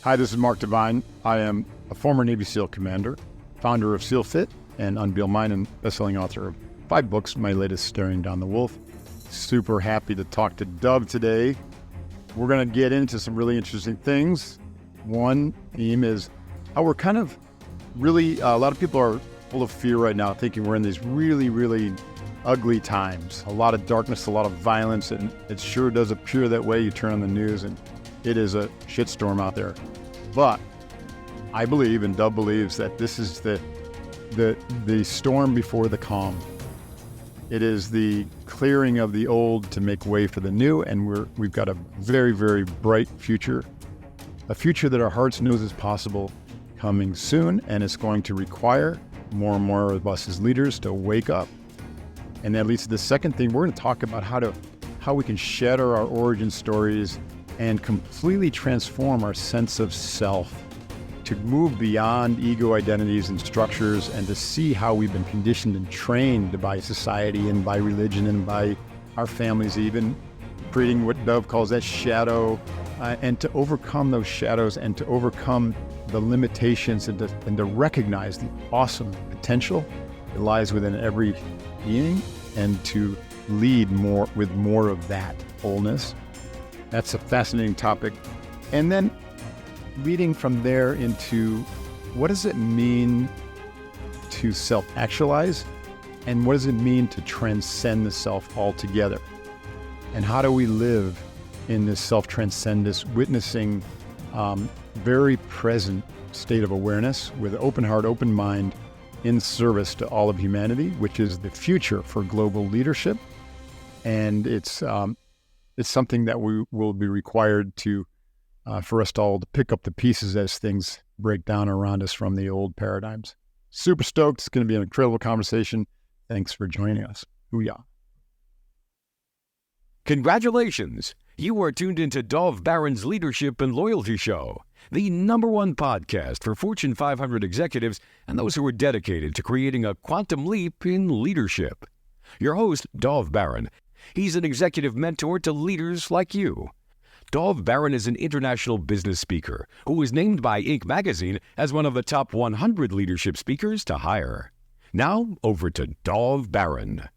Hi, this is Mark Devine. I am a former Navy SEAL commander, founder of SEALFIT and Unbeatable Mind, and bestselling author of 5 books, my latest, Staring Down the Wolf. Super happy to talk to Dove today. We're going to get into some really interesting things. One theme is how we're kind of really, a lot of people are full of fear right now, thinking we're in these really, really ugly times. A lot of darkness, a lot of violence, and it sure does appear that way. You turn on the news and it is a shitstorm out there. But I believe, and Dove believes, that this is the storm before the calm. It is the clearing of the old to make way for the new, and we've got a very, very bright future, a future that our hearts knows is possible coming soon, and it's going to require more and more of us as leaders to wake up. And that leads to the second thing. We're going to talk about how we can shatter our origin stories and completely transform our sense of self, to move beyond ego identities and structures, and to see how we've been conditioned and trained by society and by religion and by our families, even creating what Dove calls that shadow, and to overcome those shadows and to overcome the limitations and to recognize the awesome potential that lies within every being, and to lead more with more of that wholeness. That's a fascinating topic. And then leading from there into what does it mean to self-actualize, and what does it mean to transcend the self altogether? And how do we live in this self-transcend, this witnessing, very present state of awareness with an open heart, open mind, in service to all of humanity, which is the future for global leadership. And it's something that we will be required to, for us all to pick up the pieces as things break down around us from the old paradigms. Super stoked. It's going to be an incredible conversation. Thanks for joining us. Booyah. Congratulations. You are tuned into Dove Barron's Leadership and Loyalty Show, the #1 podcast for Fortune 500 executives and those who are dedicated to creating a quantum leap in leadership. Your host, Dove Barron. He's an executive mentor to leaders like you. Dove Barron is an international business speaker who was named by Inc. magazine as one of the top 100 leadership speakers to hire. Now, over to Dove Barron.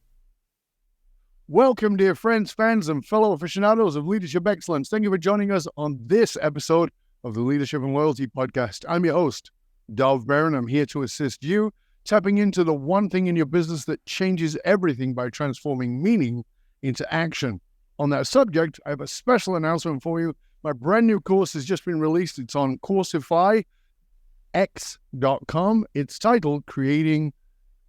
Welcome, dear friends, fans, and fellow aficionados of leadership excellence. Thank you for joining us on this episode of the Leadership and Loyalty Podcast. I'm your host, Dove Barron. I'm here to assist you, tapping into the one thing in your business that changes everything by transforming meaning into action. On that subject, I have a special announcement for you. My brand new course has just been released. It's on CourseifyX.com. It's titled Creating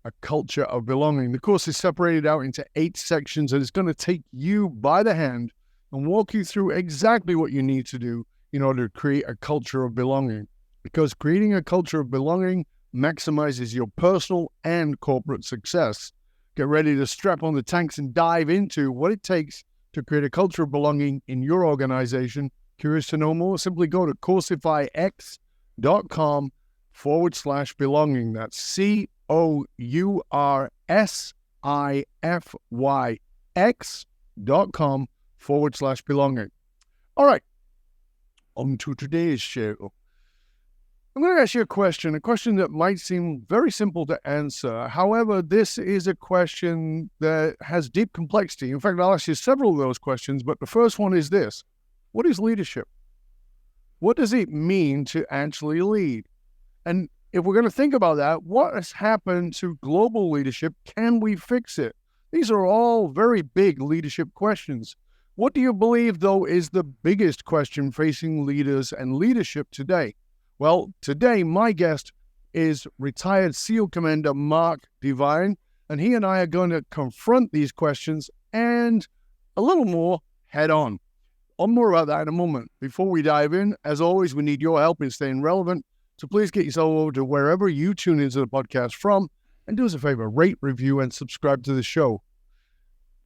a Culture of Belonging. The course is separated out into 8 sections, and it's going to take you by the hand and walk you through exactly what you need to do in order to create a culture of belonging. Because creating a culture of belonging maximizes your personal and corporate success. Get ready to strap on the tanks and dive into what it takes to create a culture of belonging in your organization. Curious to know more? Simply go to CourseifyX.com/belonging. That's CourseifyX.com/belonging. All right, on to today's show. I'm going to ask you a question that might seem very simple to answer. However, this is a question that has deep complexity. In fact, I'll ask you several of those questions, but the first one is this. What is leadership? What does it mean to actually lead? And if we're going to think about that, what has happened to global leadership? Can we fix it? These are all very big leadership questions. What do you believe, though, is the biggest question facing leaders and leadership today? Well, today my guest is retired SEAL Commander Mark Devine, and he and I are going to confront these questions and a little more head on. On more about that in a moment. Before we dive in, as always, we need your help in staying relevant, so please get yourself over to wherever you tune into the podcast from, and do us a favor, rate, review, and subscribe to the show.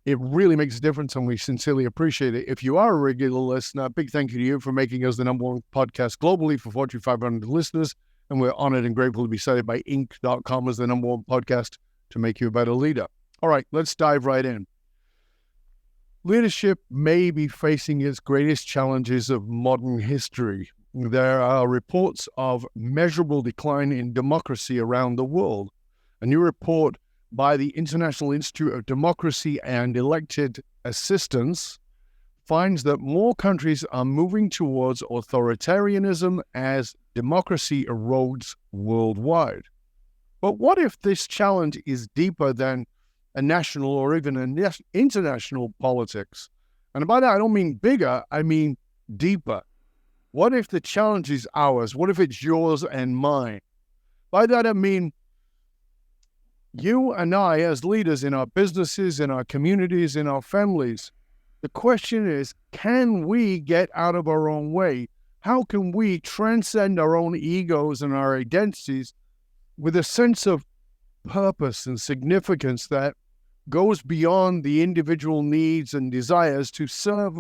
It really makes a difference, and we sincerely appreciate it. If you are a regular listener, a big thank you to you for making us the #1 podcast globally for Fortune 500 listeners, and we're honored and grateful to be cited by Inc.com as the #1 podcast to make you a better leader. All right, let's dive right in. Leadership may be facing its greatest challenges of modern history. there are reports of measurable decline in democracy around the world. A new report by the International Institute of Democracy and Elected Assistance finds that more countries are moving towards authoritarianism as democracy erodes worldwide. But what if this challenge is deeper than a national or even an international politics? And by that, I don't mean bigger, I mean deeper. What if the challenge is ours? What if it's yours and mine? By that, I mean you and I as leaders in our businesses, in our communities, in our families. The question is, can we get out of our own way? How can we transcend our own egos and our identities with a sense of purpose and significance that goes beyond the individual needs and desires to serve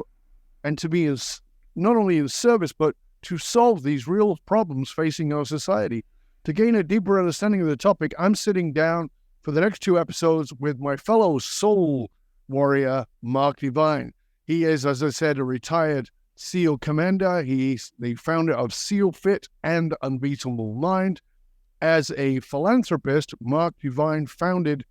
and to be not only in service, but to solve these real problems facing our society? To gain a deeper understanding of the topic, I'm sitting down for the next 2 episodes with my fellow soul warrior, Mark Divine. He is, as I said, a retired SEAL commander. He's the founder of SEALFIT and Unbeatable Mind. As a philanthropist, Mark Divine founded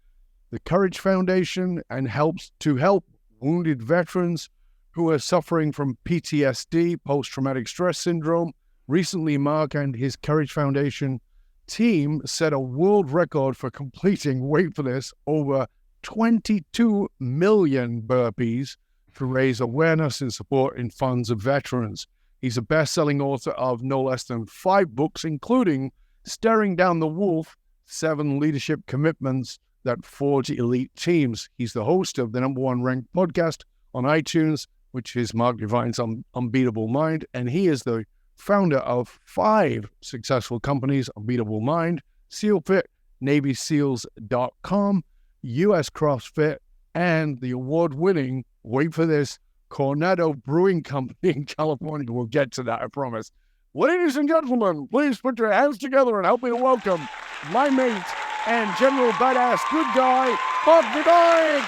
the Courage Foundation and helps to help wounded veterans who are suffering from PTSD, post-traumatic stress syndrome. Recently, Mark and his Courage Foundation team set a world record for completing, wait for this, over 22 million burpees to raise awareness and support in funds of veterans. He's a best-selling author of no less than 5 books, including Staring Down the Wolf, 7 Leadership Commitments That Forge Elite Teams. He's the host of the #1 ranked podcast on iTunes, which is Mark Divine's Unbeatable Mind, and he is the founder of 5 successful companies: Unbeatable Mind, SEALFIT, NavySeals.com, US CrossFit, and the award-winning, wait for this, Coronado Brewing Company in California. We'll get to that, I promise. Ladies and gentlemen, please put your hands together and help me welcome my mate and general badass good guy, Mark Divine.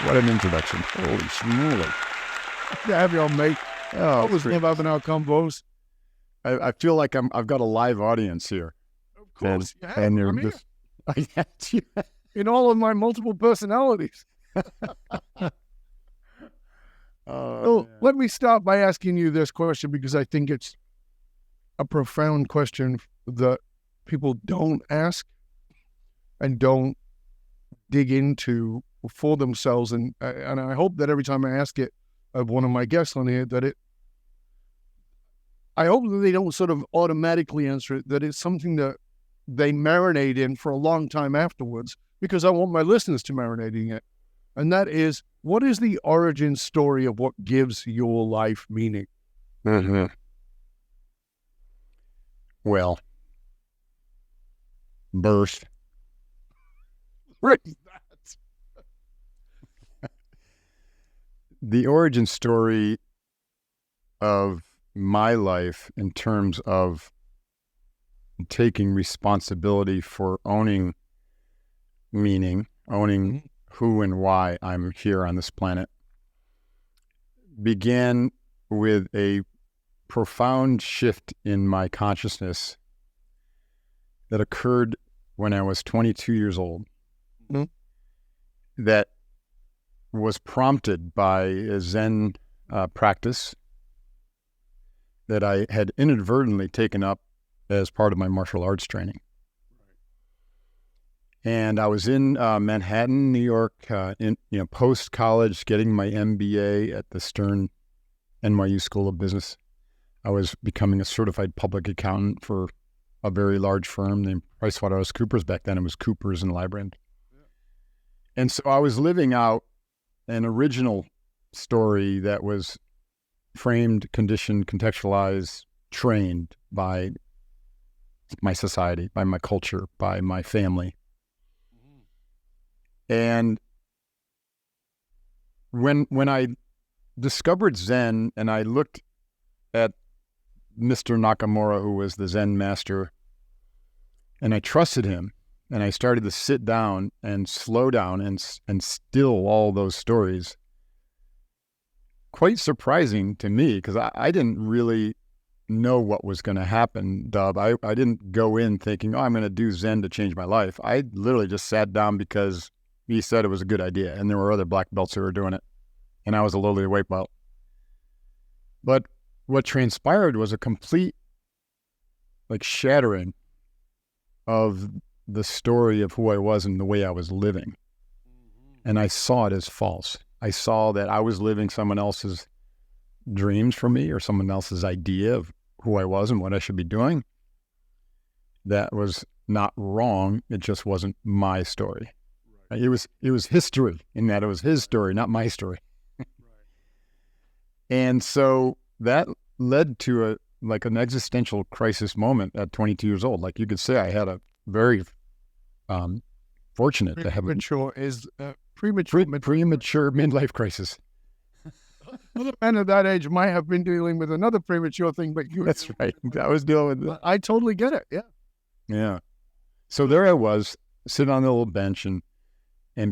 What an introduction. Holy schmoly. Good to have you on, mate. Oh, I always love having our combos. I feel like I've got a live audience here. Of course, And you're I'm here. just... In all of my multiple personalities. So let me start by asking you this question, because I think it's a profound question that people don't ask and don't dig into for themselves. And I hope that every time I ask it of one of my guests on here, I hope that they don't sort of automatically answer it, that it's something that they marinate in for a long time afterwards, because I want my listeners to marinate in it. And that is, what is the origin story of what gives your life meaning? Mm-hmm. Well, birth. What is that? The origin story of my life in terms of taking responsibility for owning meaning, owning who and why I'm here on this planet, began with a profound shift in my consciousness that occurred when I was 22 years old. Mm-hmm. That was prompted by a Zen practice that I had inadvertently taken up as part of my martial arts training. And I was in Manhattan, New York, post-college, getting my MBA at the Stern NYU School of Business. I was becoming a certified public accountant for a very large firm named PricewaterhouseCoopers. Back then it was Coopers and Lybrand. Yeah. And so I was living out an original story that was framed, conditioned, contextualized, trained by my society, by my culture, by my family. And when I discovered Zen and I looked at Mr. Nakamura, who was the Zen master, and I trusted him, and I started to sit down and slow down and still all those stories, quite surprising to me because I didn't really know what was going to happen, Dub. I didn't go in thinking, oh, I'm going to do Zen to change my life. I literally just sat down because he said it was a good idea, and there were other black belts who were doing it, and I was a lowly white belt. But what transpired was a complete shattering of the story of who I was and the way I was living. And I saw it as false. I saw that I was living someone else's dreams for me or someone else's idea of who I was and what I should be doing. That was not wrong. It just wasn't my story. Right. It was history in that it was his story, not my story. Right. And so that led to an existential crisis moment at 22 years old. Like you could say I had a very fortunate to have premature midlife crisis. Other men at that age might have been dealing with another premature thing, but you... That's right. I was dealing with it. I totally get it, yeah. Yeah. So there I was, sitting on the little bench, and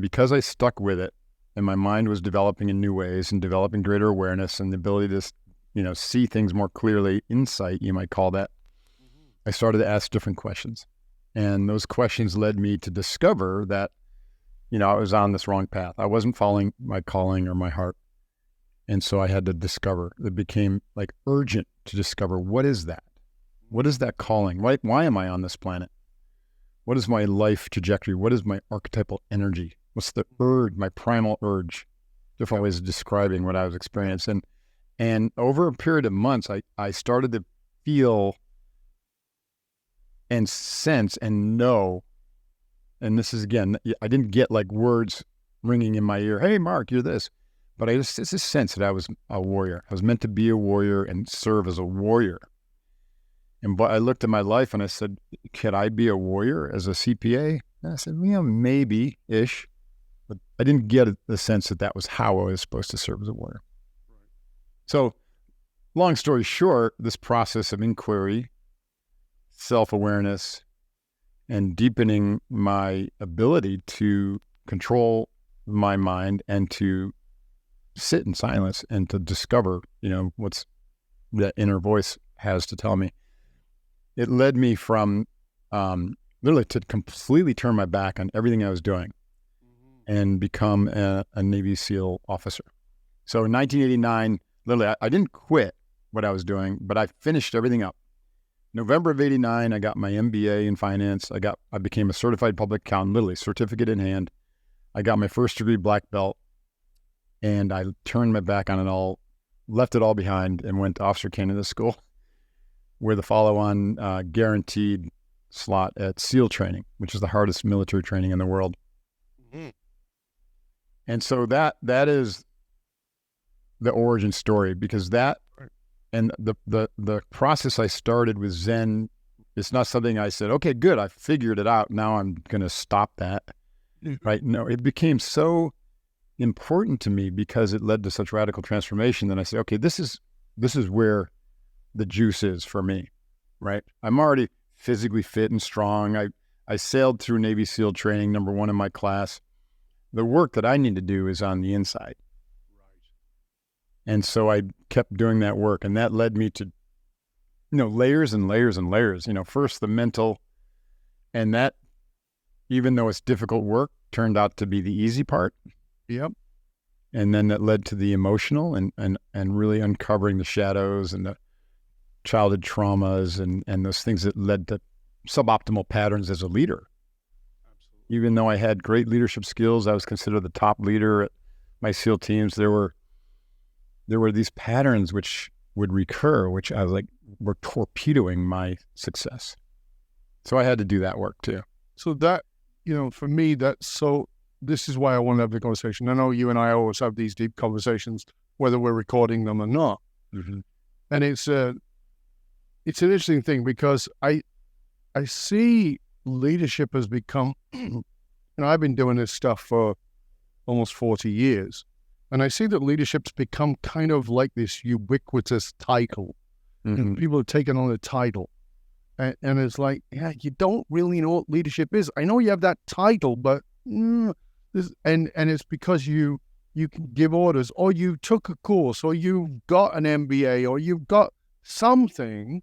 because I stuck with it, and my mind was developing in new ways and developing greater awareness and the ability to, see things more clearly, insight, you might call that, I started to ask different questions. And those questions led me to discover that, I was on this wrong path. I wasn't following my calling or my heart. And so I had to discover. It became urgent to discover, what is that? What is that calling? Why am I on this planet? What is my life trajectory? What is my archetypal energy? What's the urge, my primal urge? Different ways of describing what I was experiencing. And over a period of months, I started to feel and sense and know, and this is, again, I didn't get words ringing in my ear, hey, Mark, you're this. But it's a sense that I was a warrior. I was meant to be a warrior and serve as a warrior. But I looked at my life and I said, could I be a warrior as a CPA? And I said, maybe-ish. But I didn't get the sense that was how I was supposed to serve as a warrior. Right. So long story short, this process of inquiry, self-awareness, and deepening my ability to control my mind and to sit in silence and to discover, what's that inner voice has to tell me. It led me from literally to completely turn my back on everything I was doing and become a Navy SEAL officer. So in 1989, literally, I didn't quit what I was doing, but I finished everything up. November of 89, I got my MBA in finance. I became a certified public accountant, literally certificate in hand. I got my first degree black belt. And I turned my back on it all, left it all behind, and went to officer candidate school with a follow-on guaranteed slot at SEAL training, which is the hardest military training in the world. Mm-hmm. And so that is the origin story, because that and the process I started with Zen, it's not something I said, okay, good, I figured it out, now I'm going to stop that. Mm-hmm. Right? No, it became so important to me because it led to such radical transformation that I said, okay, this is where the juice is for me, right? I'm already physically fit and strong. I sailed through Navy SEAL training, number one in my class. The work that I need to do is on the inside. Right. And so I kept doing that work, and that led me to, layers and layers and layers. First the mental, and that, even though it's difficult work, turned out to be the easy part. Yep. And then that led to the emotional and really uncovering the shadows and the childhood traumas and those things that led to suboptimal patterns as a leader. Absolutely. Even though I had great leadership skills, I was considered the top leader at my SEAL teams. There were these patterns which would recur, which I was were torpedoing my success. So I had to do that work too. So that, for me, this is why I want to have the conversation. I know you and I always have these deep conversations, whether we're recording them or not. Mm-hmm. And it's an interesting thing because I see leadership has become, I've been doing this stuff for almost 40 years. And I see that leadership's become kind of like this ubiquitous title. Mm-hmm. And people have taken on the title. And it's you don't really know what leadership is. I know you have that title, but... and it's because you you can give orders, or you took a course, or you've got an MBA, or you've got something,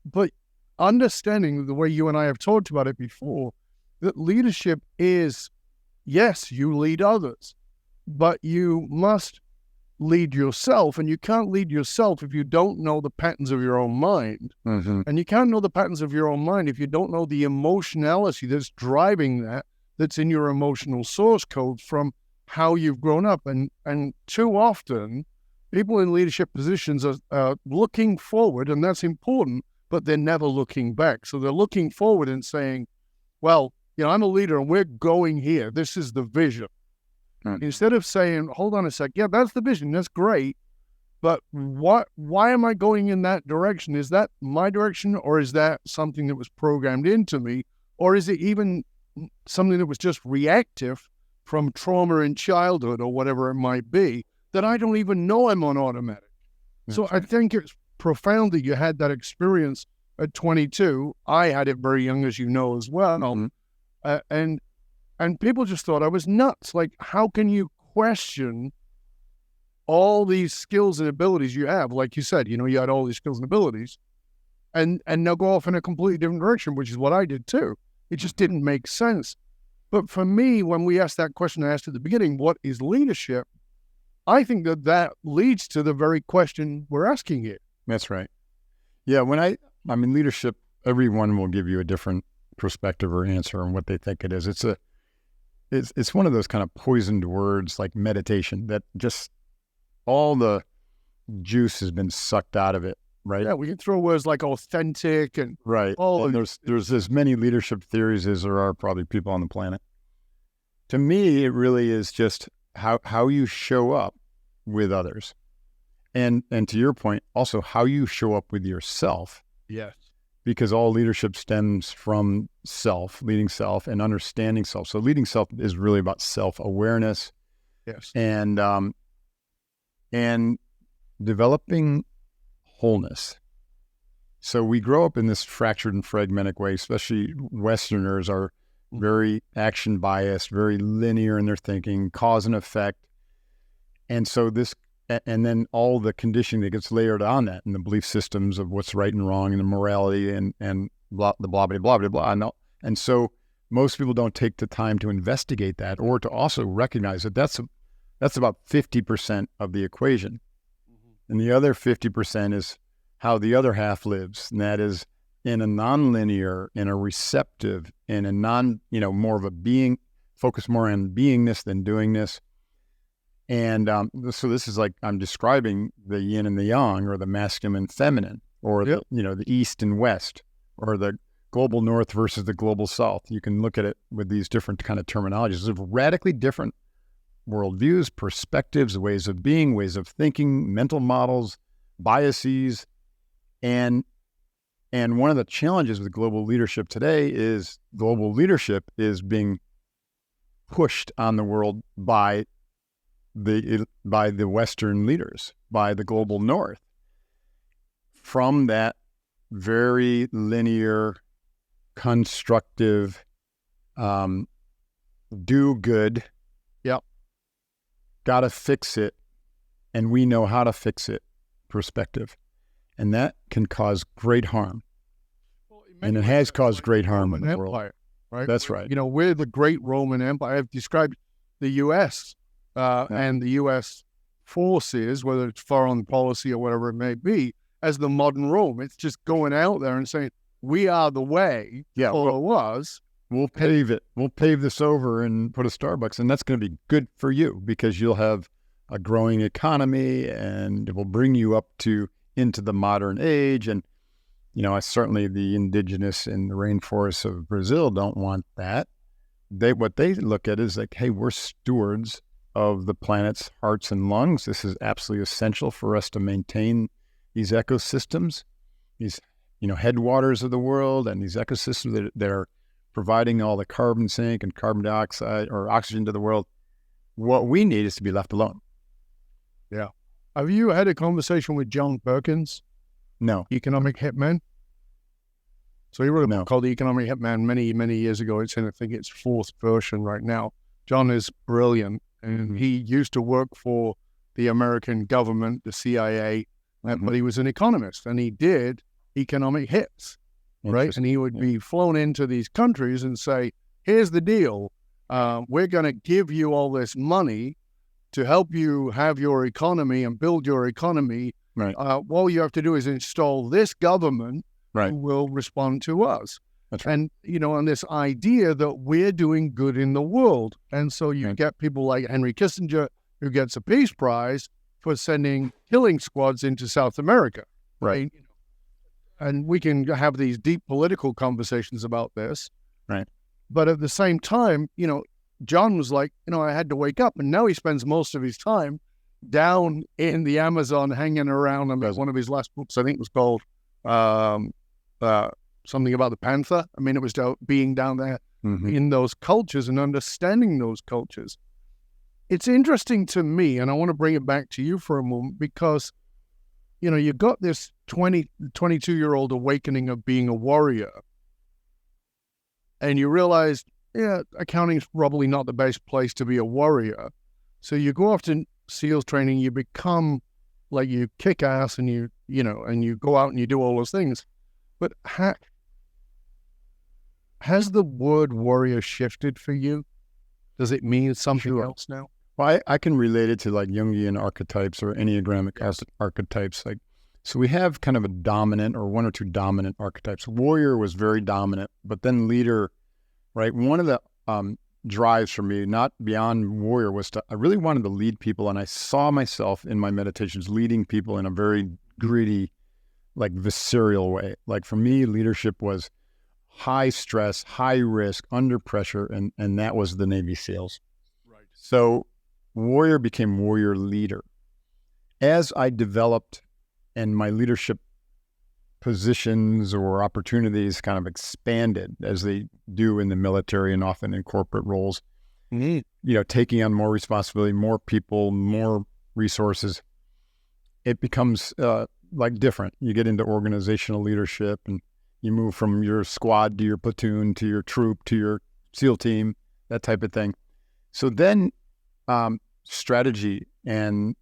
but understanding the way you and I have talked about it before, that leadership is, yes, you lead others, but you must lead yourself, and you can't lead yourself if you don't know the patterns of your own mind. Mm-hmm. And you can't know the patterns of your own mind if you don't know the emotionality that's driving that's in your emotional source code from how you've grown up. And too often, people in leadership positions are looking forward, and that's important, but they're never looking back. So they're looking forward and saying, well, I'm a leader and we're going here. This is the vision. Mm-hmm. Instead of saying, hold on a sec, yeah, that's the vision, that's great, but why am I going in that direction? Is that my direction, or is that something that was programmed into me? Or is it even something that was just reactive from trauma in childhood or whatever it might be, that I don't even know I'm on automatic? So I think it's profound that you had that experience at 22. I had it very young, as you know, as well. Mm-hmm. And people just thought I was nuts. Like, how can you question all these skills and abilities you have? Like you said, you had all these skills and abilities, and now go off in a completely different direction, which is what I did too. It just didn't make sense. But for me, when we asked that question I asked at the beginning, what is leadership? I think that leads to the very question we're asking here. That's right. Yeah, I mean, leadership, everyone will give you a different perspective or answer on what they think it is. It's one of those kind of poisoned words like meditation that just all the juice has been sucked out of it, right? Yeah, we can throw words like authentic and right. And there's as many leadership theories as there are probably people on the planet. To me, it really is just how you show up with others. And to your point, also how you show up with yourself. Yes. Because all leadership stems from leading self and understanding self. So leading self is really about self-awareness. Yes. And developing wholeness. So we grow up in this fractured and fragmented way, especially Westerners are very action biased, very linear in their thinking, cause and effect. And so and then all the conditioning that gets layered on that, and the belief systems of what's right and wrong, and the morality, and blah blah blah blah blah blah. And so most people don't take the time to investigate that, or to also recognize that that's about 50% of the equation, and the other 50% is how the other half lives, and that is in a nonlinear, in a receptive, in a more of a being, focus more on beingness than doingness. And so this is like I'm describing the yin and the yang, or the masculine and feminine, or the east and west, or the global north versus the global south. You can look at it with these different kind of terminologies of radically different worldviews, perspectives, ways of being, ways of thinking, mental models, biases. And one of the challenges with global leadership today is global leadership is being pushed on the world by the Western leaders, by the global north, from that very linear, constructive, do good, gotta fix it, and we know how to fix it perspective. And that can cause great harm. And it has caused great harm in the world. Right? That's right. We're the great Roman Empire. I've described the U.S. And the U.S. forces, whether it's foreign policy or whatever it may be, as the modern Rome. It's just going out there and saying, we are the way, follow us. We'll pave it. We'll pave this over and put a Starbucks, and that's going to be good for you because you'll have a growing economy, and it will bring you up into the modern age. And, certainly the indigenous in the rainforests of Brazil don't want that. What they look at is like, hey, we're stewards of the planet's hearts and lungs. This is absolutely essential for us to maintain these ecosystems, these, headwaters of the world, and these ecosystems that are providing all the carbon sink and carbon dioxide or oxygen to the world. What we need is to be left alone. Yeah. Have you had a conversation with John Perkins? No. Economic Hitman? So he wrote a book called The Economic Hitman many, many years ago. I think it's fourth version right now. John is brilliant. and he used to work for the American government, the CIA, but he was an economist, and he did economic hits, right? And he would be flown into these countries and say, here's the deal. We're going to give you all this money to help you have your economy and build your economy. Right. All you have to do is install this government who will respond to us. That's right. And, on this idea that we're doing good in the world. And so you get people like Henry Kissinger, who gets a Peace Prize for sending killing squads into South America. Right. And we can have these deep political conversations about this. Right. But at the same time, John was like, I had to wake up. And now he spends most of his time down in the Amazon hanging around. And one of his last books, I think, was called something about the panther. I mean, it was being down there in those cultures and understanding those cultures. It's interesting to me, and I want to bring it back to you for a moment, because, you've got this 22-year-old awakening of being a warrior, and you realize, accounting's probably not the best place to be a warrior. So you go off to SEALs training, you become like, you kick ass, and you go out and you do all those things. But has the word warrior shifted for you? Does it mean something else now? Well, I can relate it to like Jungian archetypes or Enneagrammic archetypes. So we have kind of a dominant or one or two dominant archetypes. Warrior was very dominant, but then leader, right? One of the drives for me, not beyond warrior, was I really wanted to lead people, and I saw myself in my meditations leading people in a very gritty, like visceral way. Like for me, leadership was high stress, high risk, under pressure, and that was the Navy SEALs. Right. So warrior became warrior leader. As I developed and my leadership positions or opportunities kind of expanded, as they do in the military and often in corporate roles, taking on more responsibility, more people, more resources, it becomes like different. You get into organizational leadership, and you move from your squad to your platoon to your troop to your SEAL team, that type of thing. So then strategy and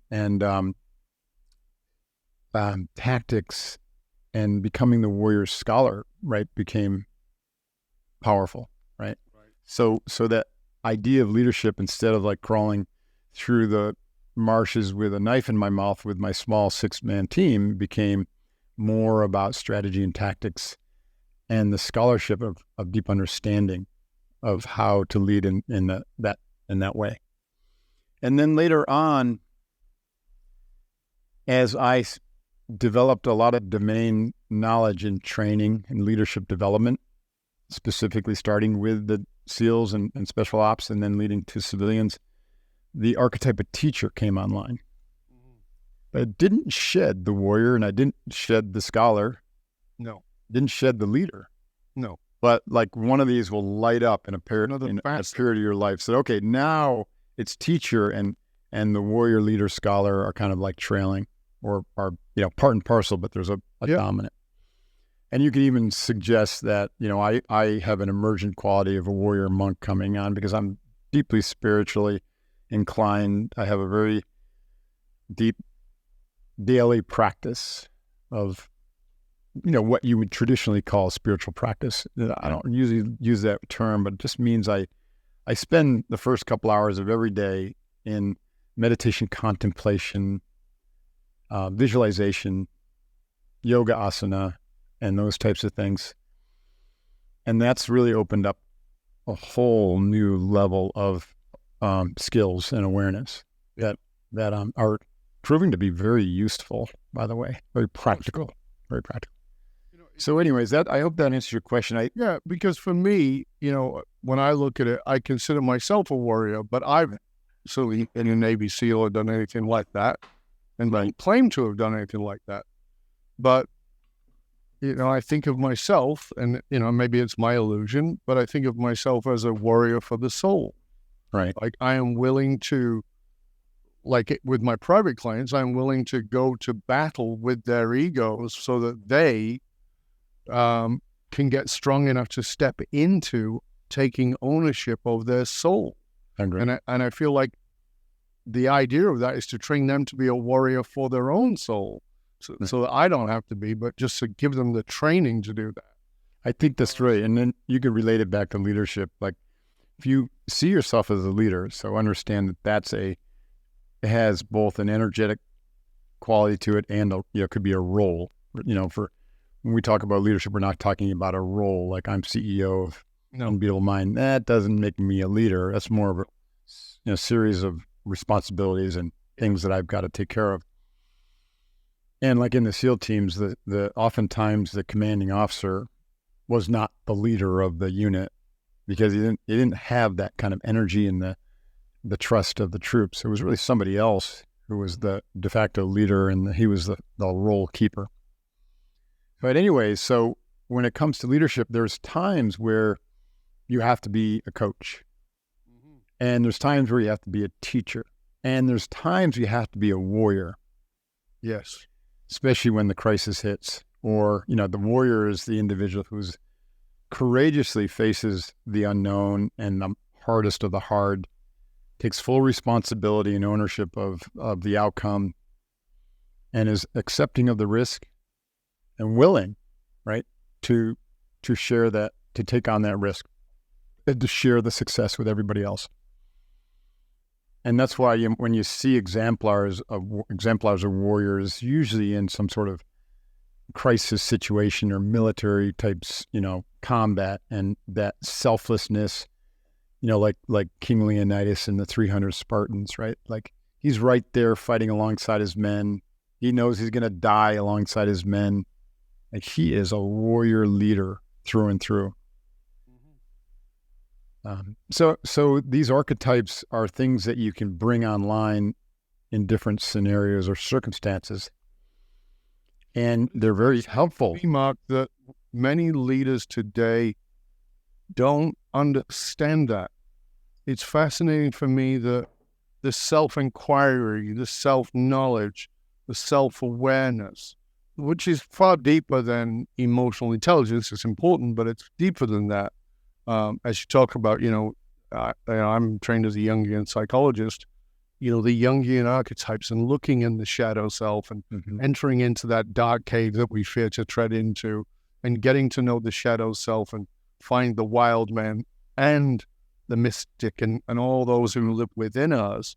tactics and becoming the warrior scholar, right, became powerful, right? So that idea of leadership, instead of like crawling through the marshes with a knife in my mouth with my small 6-man team, became more about strategy and tactics and the scholarship of deep understanding of how to lead in that way. And then later on, as I developed a lot of domain knowledge in training and leadership development, specifically starting with the SEALs and special ops and then leading to civilians, the archetype of teacher came online. But it didn't shed the warrior, and I didn't shed the scholar. No. Didn't shed the leader. No. But like one of these will light up in a period of your life. So, okay, now it's teacher and the warrior, leader, scholar are kind of like trailing or are, part and parcel, but there's a dominant. And you could even suggest that, I have an emergent quality of a warrior monk coming on because I'm deeply spiritually inclined. I have a very deep daily practice of, what you would traditionally call spiritual practice. I don't usually use that term, but it just means I spend the first couple hours of every day in meditation, contemplation, visualization, yoga asana, and those types of things. And that's really opened up a whole new level of skills and awareness that are proving to be very useful, by the way, very practical. So anyways, I hope that answers your question. Because for me, when I look at it, I consider myself a warrior, but I've certainly been in Navy SEAL or done anything like that, and I claim to have done anything like that. But, I think of myself, and, maybe it's my illusion, but I think of myself as a warrior for the soul. Right. Like I am willing to, with my private clients, I'm willing to go to battle with their egos so that they can get strong enough to step into taking ownership of their soul. I agree. And I feel like the idea of that is to train them to be a warrior for their own soul, so that I don't have to be, but just to give them the training to do that. I think that's right. And then you can relate it back to leadership. Like if you see yourself as a leader, so understand that it has both an energetic quality to it and it could be a role. For when we talk about leadership, we're not talking about a role. Like I'm CEO of Unbeatable Mind. That doesn't make me a leader. That's more of a series of responsibilities and things that I've got to take care of. And like in the SEAL teams, the oftentimes the commanding officer was not the leader of the unit because he didn't have that kind of energy and the trust of the troops. It was really somebody else who was the de facto leader, and he was the role keeper. But anyway, so when it comes to leadership, there's times where you have to be a coach, and there's times where you have to be a teacher, and there's times you have to be a warrior. Yes. Especially when the crisis hits, or, the warrior is the individual who's courageously faces the unknown and the hardest of the hard, takes full responsibility and ownership of the outcome, and is accepting of the risk and willing, right, to share that, to take on that risk, and to share the success with everybody else. And that's why when you see exemplars of warriors, usually in some sort of crisis situation or military types, combat, and that selflessness, like King Leonidas and the 300 Spartans, right? Like he's right there fighting alongside his men. He knows he's going to die alongside his men. Like he is a warrior leader through and through. So these archetypes are things that you can bring online in different scenarios or circumstances, and they're very helpful. Mark, that many leaders today don't understand that. It's fascinating for me that the self-inquiry, the self-knowledge, the self-awareness, which is far deeper than emotional intelligence. It's important, but it's deeper than that. As you talk about, I'm trained as a Jungian psychologist, the Jungian archetypes, and looking in the shadow self and entering into that dark cave that we fear to tread into, and getting to know the shadow self and find the wild man and the mystic and all those who live within us.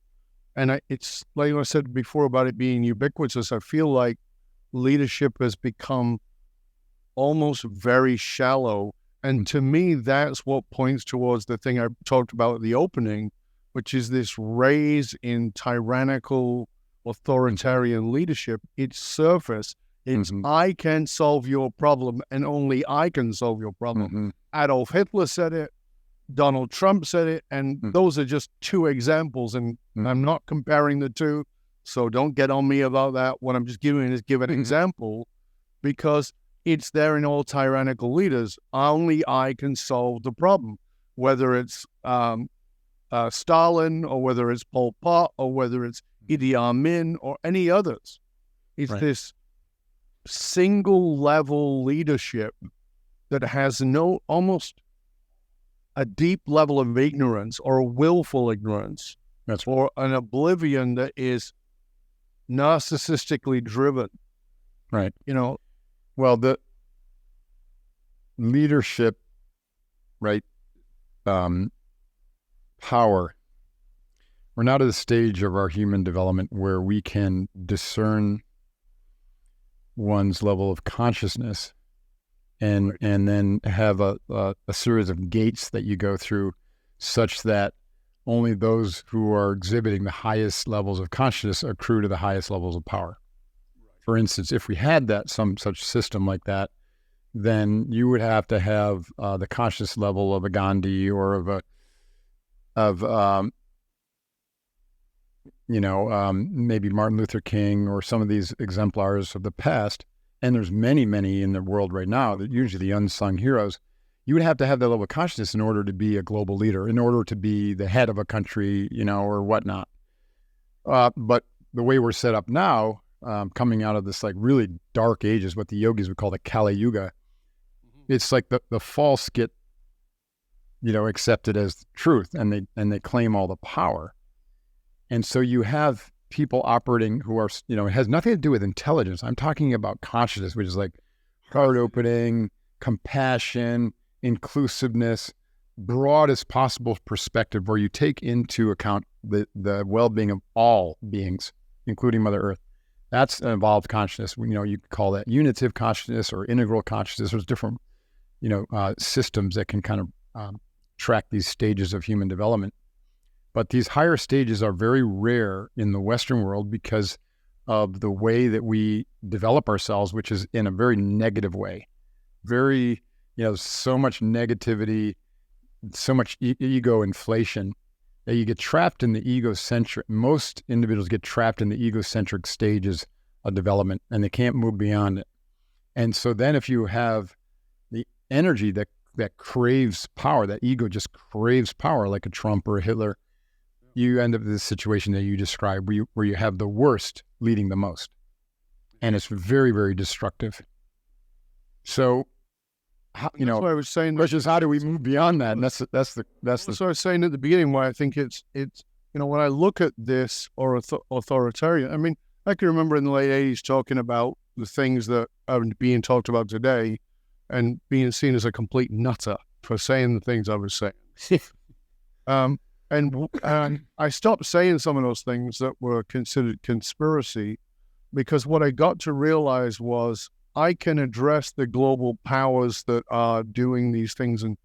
And it's like I said before about it being ubiquitous. I feel like leadership has become almost very shallow. And to me, that's what points towards the thing I talked about at the opening, which is this raise in tyrannical, authoritarian leadership. Its surface, it's I can solve your problem and only I can solve your problem. Adolf Hitler said it, Donald Trump said it, and those are just two examples, and I'm not comparing the two, so don't get on me about that. What I'm just giving is an example, because it's there in all tyrannical leaders. Only I can solve the problem, whether it's Stalin, or whether it's Pol Pot, or whether it's Idi Amin, or any others. It's this single level leadership that has almost a deep level of ignorance, or a willful ignorance, or an oblivion that is narcissistically driven. Right. Well, the leadership, right, power, we're now to the stage of our human development where we can discern one's level of consciousness and then have a series of gates that you go through, such that only those who are exhibiting the highest levels of consciousness accrue to the highest levels of power. For instance, if we had some such system like that, then you would have to have the conscious level of a Gandhi, or maybe Martin Luther King, or some of these exemplars of the past. And there's many, many in the world right now that usually the unsung heroes. You would have to have that level of consciousness in order to be a global leader, in order to be the head of a country, or whatnot. But the way we're set up now, coming out of this like really dark ages, what the yogis would call the Kali Yuga, it's like the false get, accepted as truth, and they claim all the power. And so you have people operating who are, it has nothing to do with intelligence. I'm talking about consciousness, which is like heart opening, compassion, inclusiveness, broadest possible perspective where you take into account the well-being of all beings, including Mother Earth. That's an evolved consciousness. You could call that unitive consciousness or integral consciousness. There's different, systems that can kind of track these stages of human development. But these higher stages are very rare in the Western world because of the way that we develop ourselves, which is in a very negative way. Very, so much negativity, so much ego inflation that you get trapped in the egocentric. Most individuals get trapped in the egocentric stages of development and they can't move beyond it. And so then if you have the energy that craves power, that ego just craves power like a Trump or a Hitler, you end up in this situation that you described where you have the worst leading the most. And it's very, very destructive. So, that's what I was saying. The question is, how do we move beyond that? And that's the. So I was saying at the beginning why I think it's when I look at this or authoritarian, I mean, I can remember in the late 80s talking about the things that are being talked about today and being seen as a complete nutter for saying the things I was saying. And I stopped saying some of those things that were considered conspiracy because what I got to realize was I can address the global powers that are doing these things and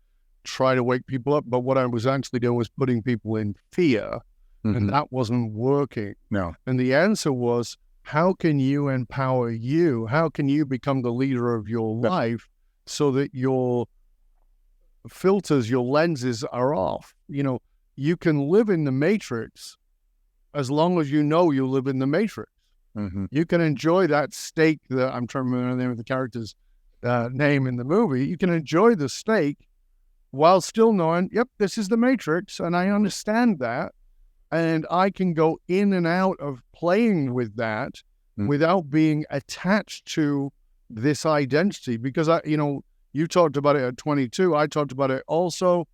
try to wake people up. But what I was actually doing was putting people in fear, and that wasn't working. No. And the answer was, how can you empower you? How can you become the leader of your life so that your filters, your lenses are off? You can live in the matrix as long as you know you live in the matrix. You can enjoy that steak that I'm trying to remember the name of the character's name in the movie. You can enjoy the steak while still knowing, yep, this is the matrix, and I understand that, and I can go in and out of playing with that without being attached to this identity. Because you talked about it at 22. I talked about it also.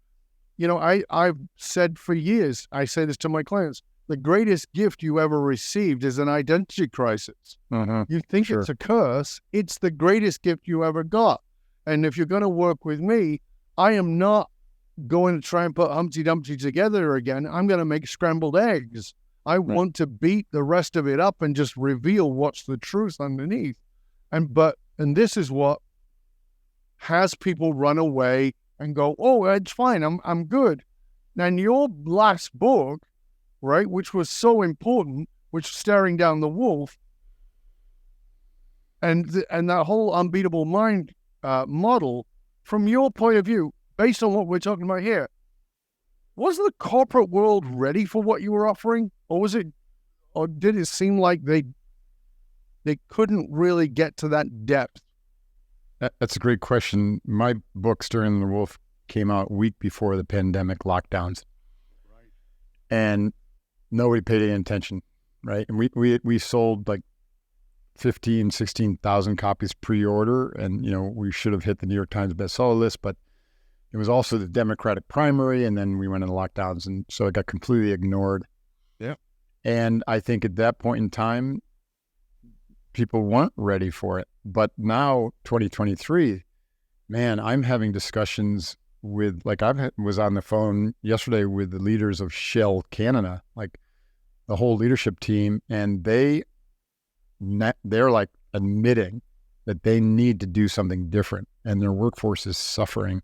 I've said for years, I say this to my clients, the greatest gift you ever received is an identity crisis. You think it's a curse, it's the greatest gift you ever got. And if you're going to work with me, I am not going to try and put Humpty Dumpty together again. I'm going to make scrambled eggs. I want to beat the rest of it up and just reveal what's the truth underneath. And this is what has people run away and go, oh, it's fine, I'm good. Now, in your last book, right, which was so important, which was Staring Down the Wolf, and that whole Unbeatable Mind model, from your point of view, based on what we're talking about here, was the corporate world ready for what you were offering, or did it seem like they couldn't really get to that depth? That's a great question. My book, Staring Down the Wolf, came out a week before the pandemic lockdowns. Right. And nobody paid any attention, right? And we sold like 16,000 copies pre-order, and we should have hit the New York Times bestseller list, but it was also the Democratic primary, and then we went into lockdowns, and so it got completely ignored. Yeah. And I think at that point in time, people weren't ready for it. But now, 2023, man, I'm having discussions with, was on the phone yesterday with the leaders of Shell Canada, like the whole leadership team, and they're like admitting that they need to do something different, and their workforce is suffering.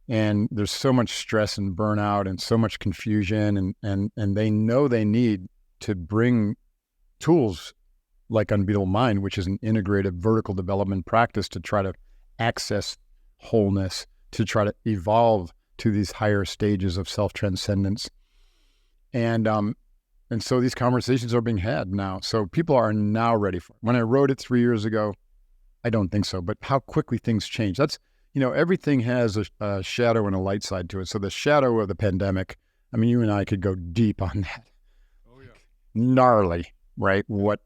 And there's so much stress and burnout and so much confusion, and they know they need to bring tools like Unbeatable Mind, which is an integrative vertical development practice to try to access wholeness, to try to evolve to these higher stages of self-transcendence. And so these conversations are being had now. So people are now ready for it. When I wrote it 3 years ago, I don't think so, but how quickly things change. That's, everything has a shadow and a light side to it. So the shadow of the pandemic, I mean, you and I could go deep on that. Oh, yeah. Gnarly. Right? What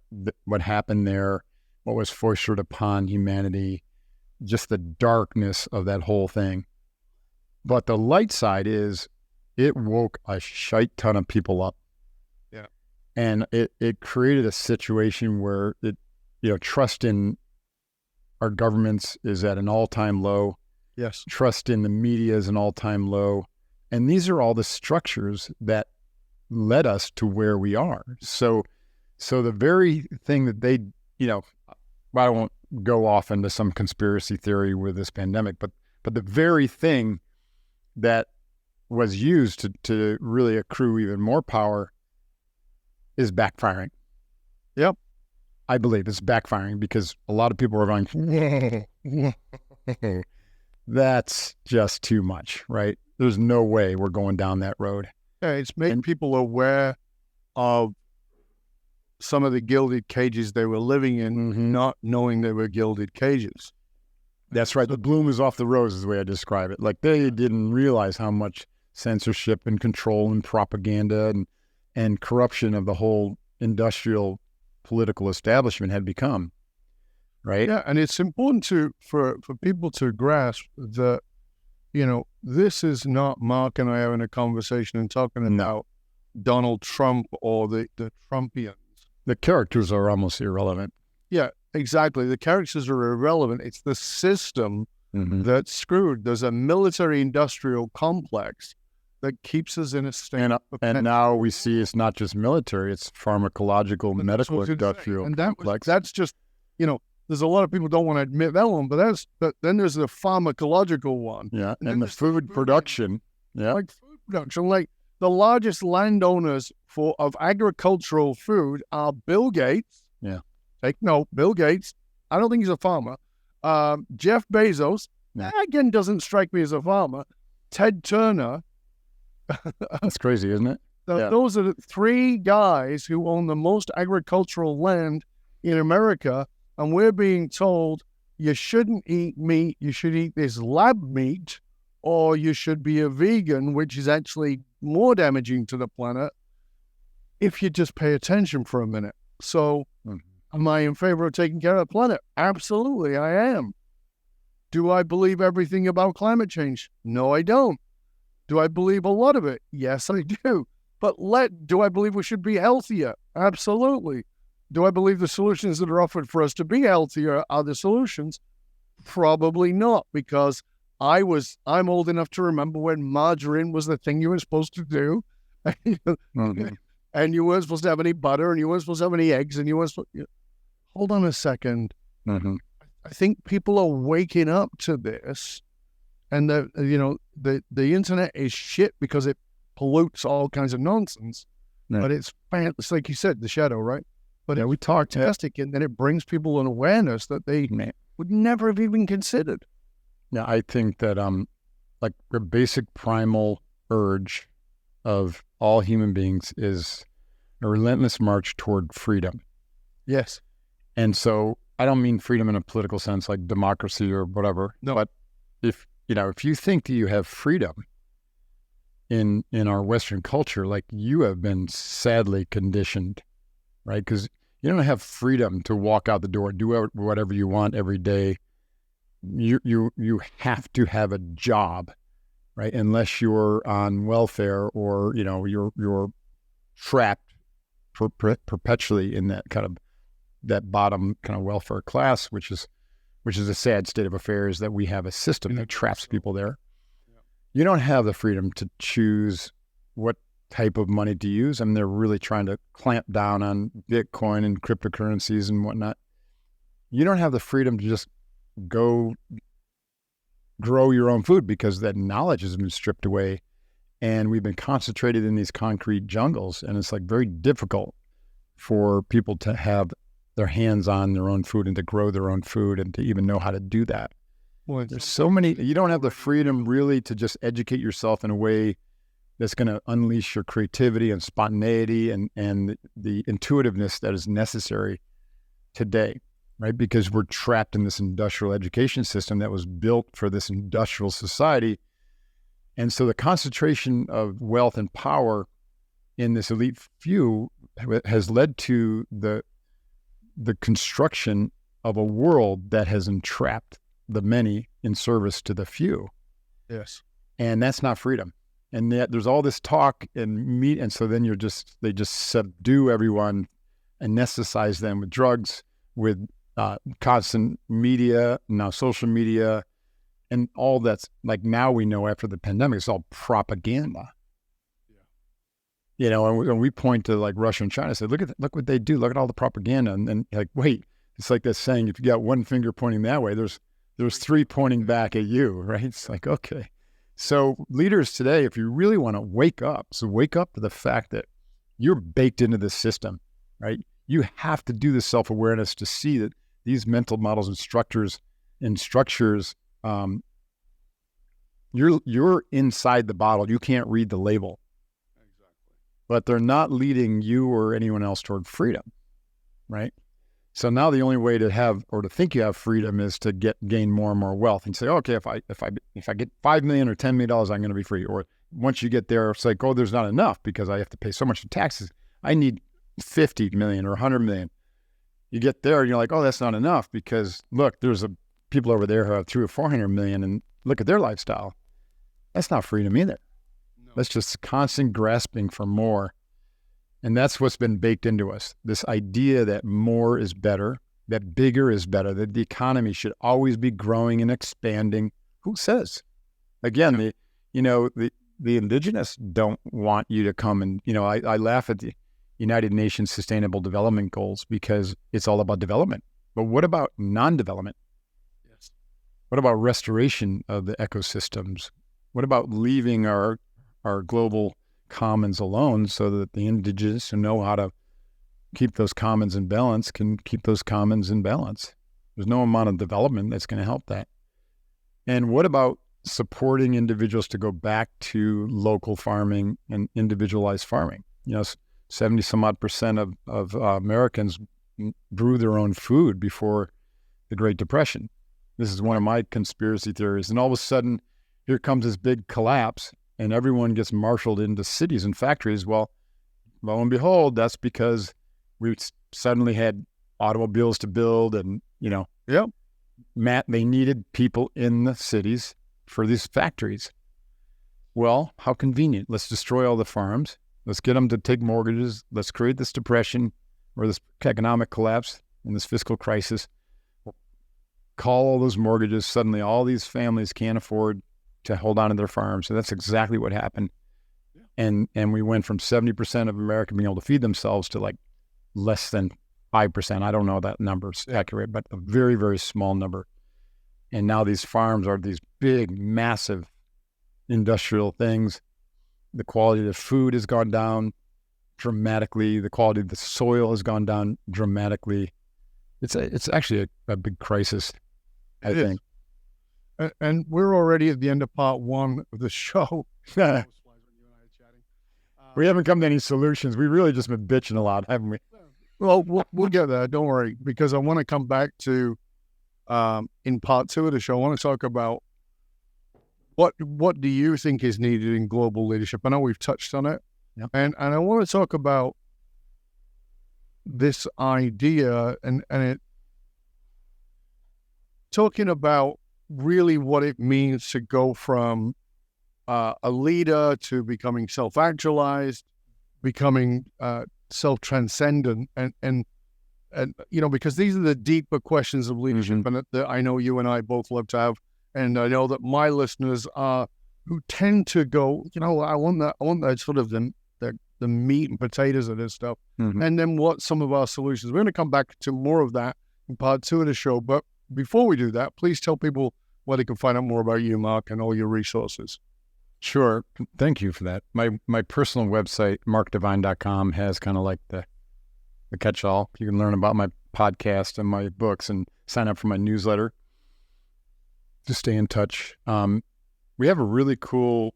happened there, what was foisted upon humanity, just the darkness of that whole thing. But the light side is it woke a shite ton of people up. Yeah. And it created a situation where trust in our governments is at an all-time low. Yes. Trust in the media is an all-time low. And these are all the structures that led us to where we are. So the very thing that they, I won't go off into some conspiracy theory with this pandemic, but the very thing that was used to really accrue even more power is backfiring. Yep. I believe it's backfiring because a lot of people are going, that's just too much, right? There's no way we're going down that road. Yeah, it's making people aware of some of the gilded cages they were living in, not knowing they were gilded cages. That's right. The bloom is off the rose is the way I describe it. Like they didn't realize how much censorship and control and propaganda and corruption of the whole industrial political establishment had become, right? Yeah, and it's important for people to grasp that, this is not Mark and I having a conversation and talking about Donald Trump or the Trumpians. The characters are almost irrelevant. Yeah, exactly. The characters are irrelevant. It's the system that's screwed. There's a military-industrial complex that keeps us in a state of and now we see it's not just military, it's pharmacological, medical, industrial complex. That's just, there's a lot of people don't want to admit that one, but then there's the pharmacological one. Yeah, and the food production. Yeah. Like food production. Like the largest landowners of agricultural food are Bill Gates. Yeah. Take note, Bill Gates. I don't think he's a farmer. Jeff Bezos, again, doesn't strike me as a farmer. Ted Turner. That's crazy, isn't it? Those are the three guys who own the most agricultural land in America, and we're being told you shouldn't eat meat, you should eat this lab meat, or you should be a vegan, which is actually more damaging to the planet if you just pay attention for a minute. So, am I in favor of taking care of the planet? Absolutely, I am. Do I believe everything about climate change? No, I don't. Do I believe a lot of it? Yes, I do. But do I believe we should be healthier? Absolutely. Do I believe the solutions that are offered for us to be healthier are the solutions? Probably not, because I'm old enough to remember when margarine was the thing you were supposed to do. And you weren't supposed to have any butter, and you weren't supposed to have any eggs, and you weren't supposed to... Hold on a second. I think people are waking up to this. And the internet is shit because it pollutes all kinds of nonsense. Yeah. But it's like you said, the shadow, right? But we talk fantastic, and then it brings people an awareness that they would never have even considered. Yeah, I think that like the basic primal urge of all human beings is a relentless march toward freedom. Yes. And so I don't mean freedom in a political sense like democracy or whatever. No. But if you think that you have freedom in our Western culture, like you have been sadly conditioned, right? Because you don't have freedom to walk out the door, do whatever you want every day. You have to have a job, right? Unless you're on welfare or you're trapped perpetually in that bottom kind of welfare class, which is a sad state of affairs that we have a system that traps people there. Yeah. You don't have the freedom to choose what type of money to use. I mean, they're really trying to clamp down on Bitcoin and cryptocurrencies and whatnot. You don't have the freedom to just go grow your own food because that knowledge has been stripped away and we've been concentrated in these concrete jungles. And it's like very difficult for people to have their hands on their own food and to grow their own food and to even know how to do that. Well, there's so many, you don't have the freedom really to just educate yourself in a way that's going to unleash your creativity and spontaneity and the intuitiveness that is necessary today, right? Because we're trapped in this industrial education system that was built for this industrial society. And so the concentration of wealth and power in this elite few has led to the construction of a world that has entrapped the many in service to the few. Yes. And that's not freedom. And yet there's all this talk and so then they just subdue everyone, anesthetize them with drugs, with constant media, now social media, and all that's like now we know after the pandemic, it's all propaganda. And when we point to like Russia and China, say, look what they do. Look at all the propaganda. And then like, wait, it's like that saying, if you got one finger pointing that way, there's three pointing back at you, right? It's like, okay. So leaders today, if you really want to wake up to the fact that you're baked into this system, right? You have to do the self-awareness to see that these mental models and structures, you're inside the bottle. You can't read the label. Exactly. But they're not leading you or anyone else toward freedom, right? So now the only way to have or to think you have freedom is to gain more and more wealth and say, okay, if I get $5 million or $10 million, I'm going to be free. Or once you get there, it's like, oh, there's not enough because I have to pay so much in taxes. I need 50 million or 100 million. You get there and you're like, oh, that's not enough because look, there's people over there who have 300 or 400 million and look at their lifestyle. That's not freedom either. No. That's just constant grasping for more. And that's what's been baked into us. This idea that more is better, that bigger is better, that the economy should always be growing and expanding. Who says? Again, the indigenous don't want you to come and, I laugh at the United Nations Sustainable Development Goals because it's all about development. But what about non-development? Yes. What about restoration of the ecosystems? What about leaving our global commons alone so that the indigenous who know how to keep those commons in balance can keep those commons in balance? There's no amount of development that's going to help that. And what about supporting individuals to go back to local farming and individualized farming? 70 some odd percent of Americans brew their own food before the Great Depression. This is one of my conspiracy theories. And all of a sudden, here comes this big collapse and everyone gets marshaled into cities and factories. Well, lo and behold, that's because we suddenly had automobiles to build and, they needed people in the cities for these factories. Well, how convenient. Let's destroy all the farms. Let's get them to take mortgages. Let's create this depression or this economic collapse and this fiscal crisis. Call all those mortgages. Suddenly all these families can't afford to hold on to their farms. So that's exactly what happened. Yeah. And we went from 70% of America being able to feed themselves to like less than 5%. I don't know that number's accurate, but a very, very small number. And now these farms are these big, massive industrial things. The quality of the food has gone down dramatically. The quality of the soil has gone down dramatically. It's actually a big crisis, I think. And we're already at the end of part one of the show. We haven't come to any solutions. We've really just been bitching a lot, haven't we? Well, we'll get there. Don't worry, because I want to come back to, in part two of the show, I want to talk about what do you think is needed in global leadership? I know we've touched on it. Yep. And I want to talk about this idea and it talking about really what it means to go from a leader to becoming self-actualized, becoming self-transcendent, and because these are the deeper questions of leadership, mm-hmm. and that I know you and I both love to have, and I know that my listeners are who tend to go, I want that sort of the meat and potatoes of this stuff, mm-hmm. and then what some of our solutions. We're going to come back to more of that in part two of the show, but before we do that, please tell people where they can find out more about you, Mark, and all your resources. Sure. Thank you for that. My personal website, markdevine.com, has kind of like the catch-all. You can learn about my podcast and my books and sign up for my newsletter to stay in touch. We have a really cool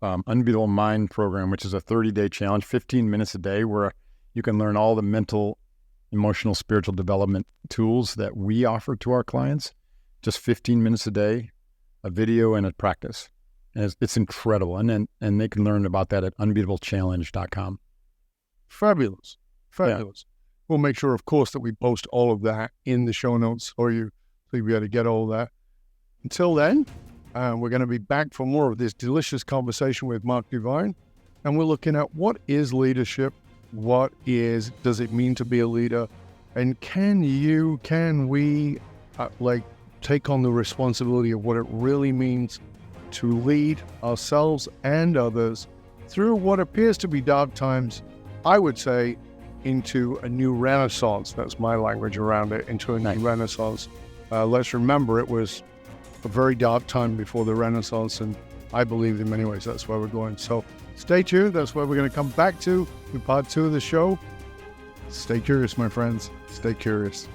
Unbeatable Mind program, which is a 30-day challenge, 15 minutes a day, where you can learn all the mental, emotional, spiritual development tools that we offer to our clients. Just 15 minutes a day, a video and a practice. And it's incredible. And they can learn about that at unbeatablechallenge.com. Fabulous. Yeah. We'll make sure, of course, that we post all of that in the show notes for you, so you'll be able to get all of that. Until then, We're going to be back for more of this delicious conversation with Mark Divine. And we're looking at what is leadership? Does it mean to be a leader? And can we take on the responsibility of what it really means to lead ourselves and others through what appears to be dark times, I would say, into a new renaissance. That's my language around it, into a new renaissance. Let's remember it was a very dark time before the Renaissance, and I believe in many ways that's where we're going. So stay tuned. That's where we're going to come back to in part 2 of the show. Stay curious, my friends. Stay curious.